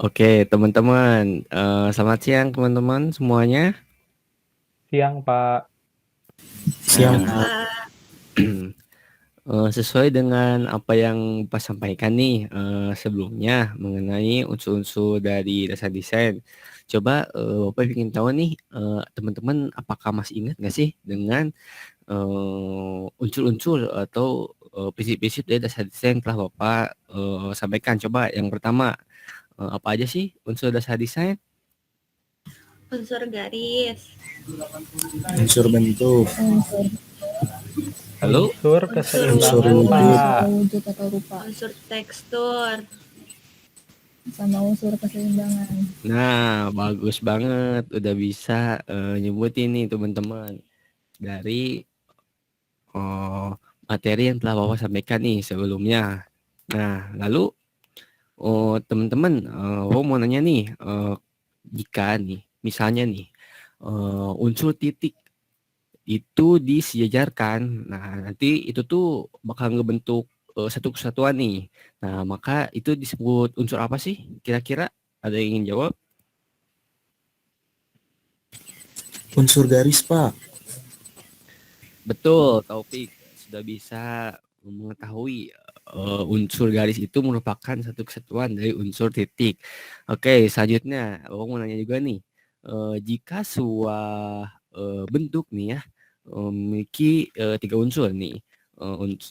Oke, teman-teman, selamat siang teman-teman semuanya. Siang, Pak. Siang, Nah, Pak. Pak, sesuai dengan apa yang Pak sampaikan nih sebelumnya mengenai unsur-unsur dari dasar desain. Coba Bapak ingin tahu nih, teman-teman, apakah masih ingat nggak sih dengan unsur-unsur atau prinsip-prinsip dari dasar desain telah Bapak sampaikan. Coba yang pertama, apa aja sih unsur dasar desain? unsur garis, Unsur bentuk, Lalu, Unsur unsur unsur keseimbangan, wujud, Pak. wujud atau rupa unsur tekstur, sama unsur keseimbangan. nah, bagus banget. Udah bisa nyebutin nih teman-teman dari materi yang telah Bapak sampaikan nih sebelumnya. Nah, lalu teman-teman, Bapak mau nanya nih, jika nih, misalnya nih, unsur titik itu disejajarkan, nah nanti itu tuh bakal ngebentuk satu kesatuan nih. Nah, maka itu disebut unsur apa sih? Kira-kira ada yang ingin jawab? unsur garis, Pak. Betul, Taufik sudah bisa mengetahui unsur garis itu merupakan satu kesatuan dari unsur titik. Oke, selanjutnya aku mau nanya juga nih, jika sebuah bentuk nih ya memiliki tiga unsur nih,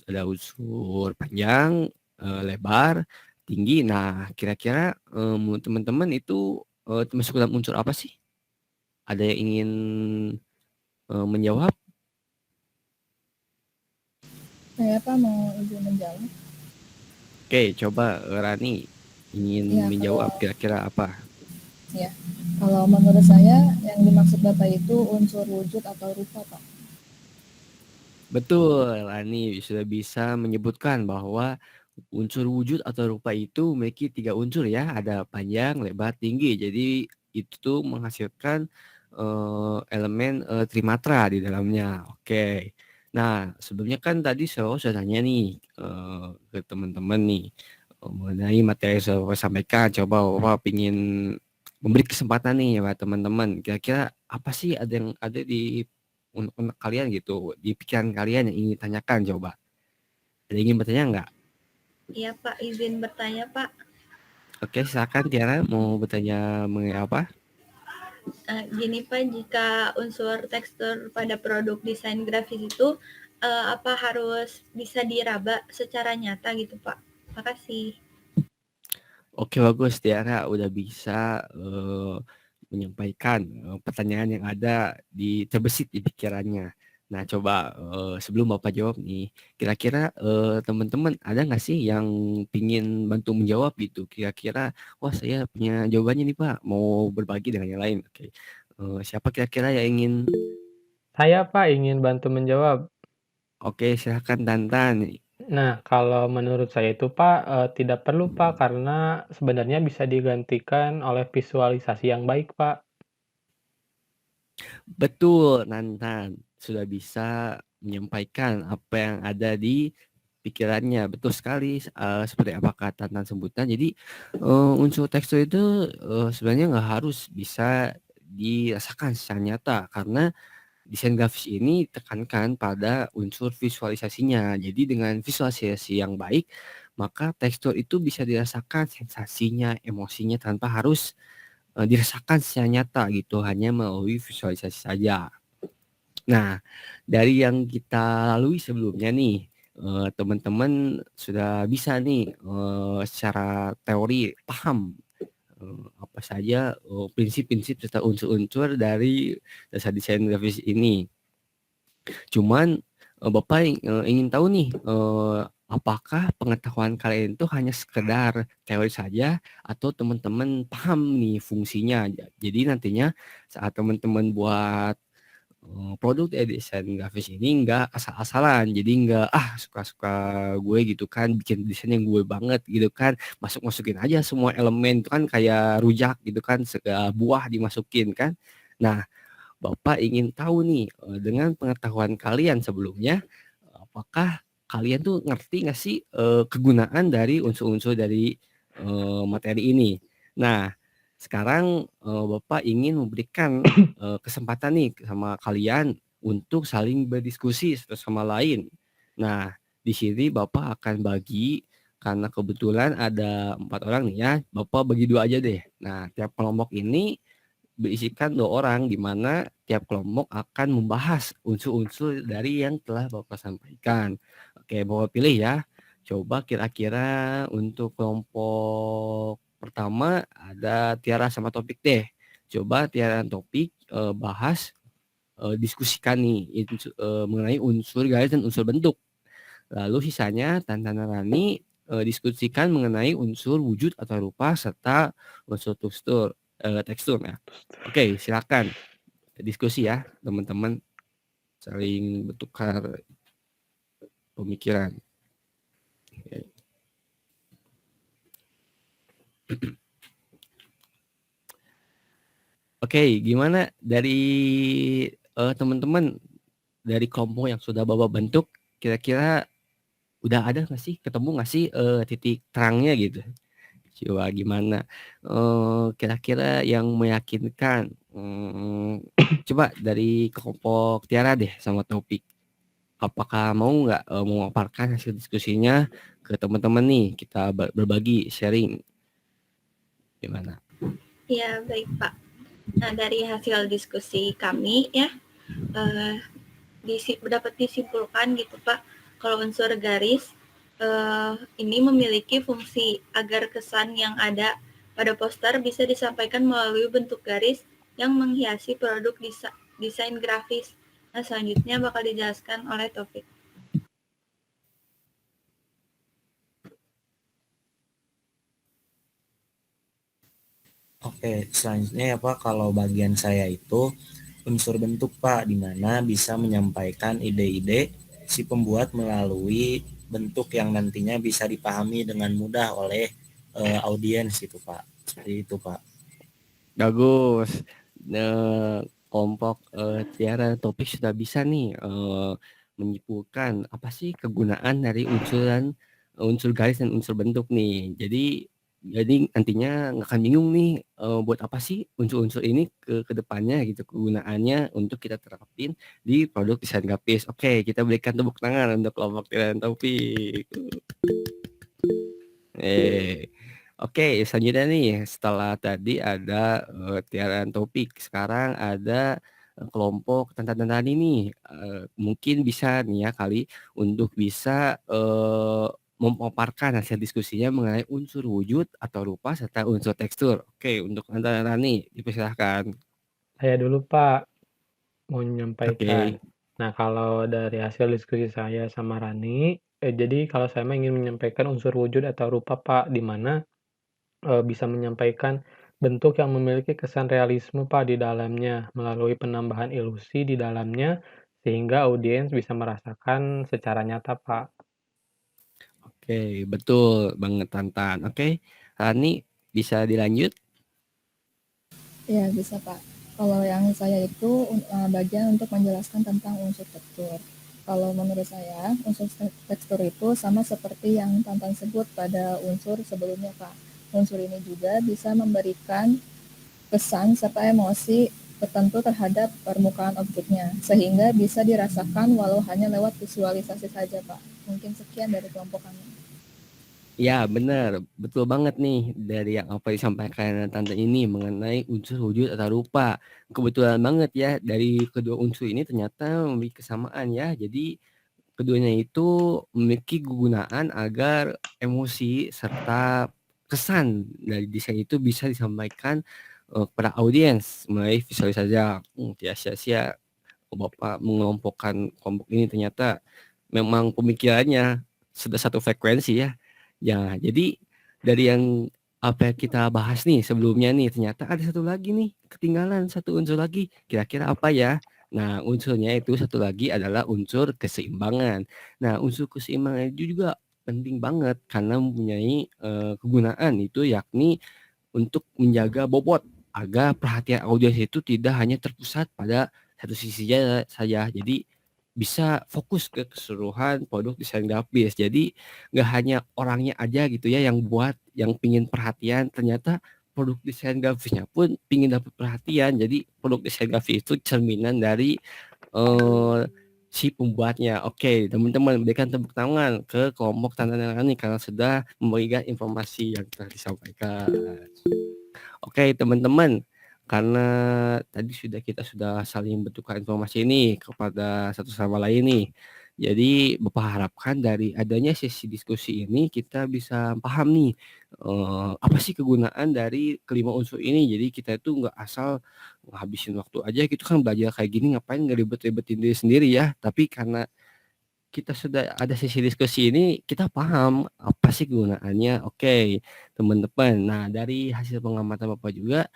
ada unsur panjang, lebar, tinggi. Nah, kira-kira menurut teman-teman itu termasuk dalam unsur apa sih? Ada yang ingin menjawab? Saya mau izin menjawab. Oke, coba Rani ingin Ya, menjawab kira-kira apa? kalau menurut saya yang dimaksud Bapak itu unsur wujud atau rupa, Pak. Betul, Rani sudah bisa menyebutkan bahwa unsur wujud atau rupa itu memiliki tiga unsur ya, ada panjang, lebar, tinggi. Jadi itu tuh menghasilkan elemen trimatra di dalamnya. Oke. Nah, sebelumnya kan tadi saya sudah tanya nih ke teman-teman nih mengenai materi yang saya sampaikan. Coba Bapak ingin memberi kesempatan nih ya teman-teman. Kira-kira apa sih ada yang ada di unek-unek kalian gitu, di pikiran kalian yang ingin ditanyakan coba? Ada yang ingin bertanya nggak? iya Pak, izin bertanya Pak. Oke, silakan Tiara mau bertanya mengenai apa? Gini Pak, jika unsur tekstur pada produk desain grafis itu apa harus bisa diraba secara nyata gitu Pak? Makasih. Oke, bagus Tiara udah bisa menyampaikan pertanyaan yang ada di terbesit di pikirannya. Nah, coba sebelum Bapak jawab nih, kira-kira teman-teman ada nggak sih yang pingin bantu menjawab gitu? Kira-kira, wah saya punya jawabannya nih Pak, mau berbagi dengan yang lain. Oke, siapa kira-kira yang ingin? Saya, Pak, ingin bantu menjawab. Oke, silakan Tantan. Nah, kalau menurut saya itu, Pak, tidak perlu, Pak, karena sebenarnya bisa digantikan oleh visualisasi yang baik, Pak. Betul, Nantan sudah bisa menyampaikan apa yang ada di pikirannya. Betul sekali, seperti apa kata Tantan sebutkan. Jadi unsur tekstur itu sebenarnya nggak harus bisa dirasakan secara nyata karena desain grafis ini tekankan pada unsur visualisasinya. Jadi dengan visualisasi yang baik, maka tekstur itu bisa dirasakan sensasinya, emosinya tanpa harus dirasakan secara nyata gitu, hanya melalui visualisasi saja. Nah, dari yang kita lalui sebelumnya nih, teman-teman sudah bisa nih secara teori paham apa saja prinsip-prinsip serta unsur-unsur dari dasar desain grafis ini. Cuman Bapak ingin tahu nih, apakah pengetahuan kalian itu hanya sekedar teori saja atau teman-teman paham nih fungsinya? Jadi nantinya saat teman-teman buat produk desain grafis ini nggak asal-asalan, jadi nggak suka-suka gue gitu kan, bikin desain yang gue banget gitu kan, masukin aja semua elemen itu kan kayak rujak gitu kan, segala buah dimasukin kan. Nah, Bapak ingin tahu nih, dengan pengetahuan kalian sebelumnya, apakah kalian tuh ngerti nggak sih kegunaan dari unsur-unsur dari materi ini? Nah, sekarang Bapak ingin memberikan kesempatan nih sama kalian untuk saling berdiskusi satu sama lain. Nah, di sini Bapak akan bagi karena kebetulan ada 4 orang nih ya, Bapak bagi 2 aja deh. Nah, tiap kelompok ini berisikan 2 orang di mana tiap kelompok akan membahas unsur-unsur dari yang telah Bapak sampaikan. Oke, Bapak pilih ya. Coba kira-kira untuk kelompok pertama ada Tiara sama Topik deh. Coba Tiara dan Topik bahas diskusikan nih mengenai unsur garis dan unsur bentuk. Lalu sisanya Tantan dan Rani diskusikan mengenai unsur wujud atau rupa serta unsur tekstur ya. Oke, silakan diskusi ya teman-teman, saling bertukar pemikiran. Oke. Oke, gimana dari teman-teman dari kelompok yang sudah Bapak bentuk, kira-kira udah ada nggak sih, ketemu nggak sih titik terangnya gitu? Coba gimana? Kira-kira yang meyakinkan, coba dari kelompok Tiara deh sama Topik. Apakah mau nggak memaparkan hasil diskusinya ke teman-teman nih? Kita berbagi, sharing. Gimana? Ya, baik Pak. Nah, dari hasil diskusi kami ya, dapat disimpulkan gitu Pak, kalau unsur garis ini memiliki fungsi agar kesan yang ada pada poster bisa disampaikan melalui bentuk garis yang menghiasi produk desain grafis. Nah, selanjutnya bakal dijelaskan oleh Topik. Oke, selanjutnya ya Pak, kalau bagian saya itu unsur bentuk Pak, di mana bisa menyampaikan ide-ide si pembuat melalui bentuk yang nantinya bisa dipahami dengan mudah oleh audiens itu Pak. Seperti itu Pak. Bagus. Kelompok Tiara dan Topik sudah bisa nih menyimpulkan apa sih kegunaan dari unsur garis dan unsur bentuk nih. Jadi nantinya nggak akan bingung nih buat apa sih unsur-unsur ini ke depannya gitu, kegunaannya untuk kita terapin di produk desain grafis. Oke, kita berikan tepuk tangan untuk kelompok Tiara dan Topik. Oke, selanjutnya nih setelah tadi ada Tiara dan Topik, sekarang ada kelompok Tantan dan Rani nih. Mungkin bisa nih ya kali untuk bisa memaparkan hasil diskusinya mengenai unsur wujud atau rupa serta unsur tekstur. Oke, untuk Tantan dan Rani dipersilahkan. Saya dulu Pak, mau menyampaikan. Oke. Nah, kalau dari hasil diskusi saya sama Rani, jadi kalau saya mah ingin menyampaikan unsur wujud atau rupa Pak, di mana bisa menyampaikan bentuk yang memiliki kesan realisme Pak di dalamnya, melalui penambahan ilusi di dalamnya, sehingga audiens bisa merasakan secara nyata Pak. Oke, betul banget Tantan. Oke, Rani bisa dilanjut? Ya, bisa Pak. Kalau yang saya itu bagian untuk menjelaskan tentang unsur tekstur. Kalau menurut saya, unsur tekstur itu sama seperti yang Tantan sebut pada unsur sebelumnya Pak. Unsur ini juga bisa memberikan kesan serta emosi tertentu terhadap permukaan objeknya, sehingga bisa dirasakan walau hanya lewat visualisasi saja Pak. Mungkin sekian dari kelompok kami. Ya, benar. Betul banget nih dari yang apa disampaikan Tante ini mengenai unsur wujud atau rupa. Kebetulan banget ya dari kedua unsur ini ternyata memiliki kesamaan ya. Jadi keduanya itu memiliki kegunaan agar emosi serta kesan dari desain itu bisa disampaikan kepada audiens melalui visualisasi saja. Tidak sia-sia Bapak mengelompokkan kelompok ini, ternyata memang pemikirannya sudah satu frekuensi ya. Ya, jadi dari yang apa yang kita bahas nih sebelumnya nih, ternyata ada satu lagi nih, ketinggalan satu unsur lagi. Kira-kira apa ya? Nah, unsurnya itu satu lagi adalah unsur keseimbangan. Nah, unsur keseimbangan itu juga penting banget karena mempunyai kegunaan itu yakni untuk menjaga bobot agar perhatian audiens itu tidak hanya terpusat pada satu sisi saja. Jadi bisa fokus ke keseluruhan produk desain grafis. Jadi nggak hanya orangnya aja gitu ya yang buat, yang pingin perhatian, ternyata produk desain grafisnya pun pingin dapat perhatian. Jadi produk desain grafis itu cerminan dari si pembuatnya. Oke, teman-teman berikan tepuk tangan ke kelompok Tantan dan Rani karena sudah memberikan informasi yang telah disampaikan. Oke, teman-teman, karena tadi kita sudah saling bertukar informasi ini kepada satu sama lain nih. Jadi Bapak harapkan dari adanya sesi diskusi ini kita bisa paham nih apa sih kegunaan dari kelima unsur ini. Jadi kita itu nggak asal ngabisin waktu aja gitu kan belajar kayak gini ngapain nggak ribet-ribetin diri sendiri ya. Tapi karena kita sudah ada sesi diskusi ini, kita paham apa sih kegunaannya. Oke, teman-teman. Nah, dari hasil pengamatan Bapak juga,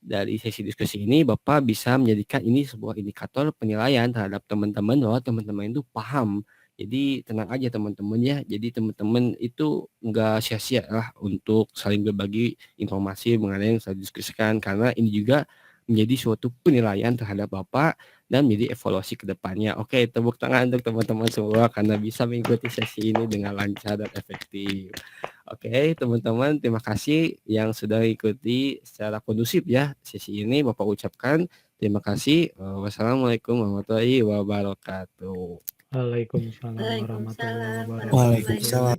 dari sesi diskusi ini, Bapak bisa menjadikan ini sebuah indikator penilaian terhadap teman-teman bahwa teman-teman itu paham. Jadi tenang aja teman-teman ya. Jadi teman-teman itu nggak sia-sia lah untuk saling berbagi informasi mengenai yang saya diskusikan karena ini juga menjadi suatu penilaian terhadap Bapak dan menjadi evaluasi ke depannya. Oke, tepuk tangan untuk teman-teman semua karena bisa mengikuti sesi ini dengan lancar dan efektif. Oke, teman-teman, terima kasih yang sudah ikuti secara kondusif ya sesi ini. Bapak ucapkan terima kasih. Wassalamualaikum warahmatullahi wabarakatuh. Waalaikumsalam warahmatullahi Waalaikumsalam wabarakatuh. warahmatullahi Waalaikumsalam.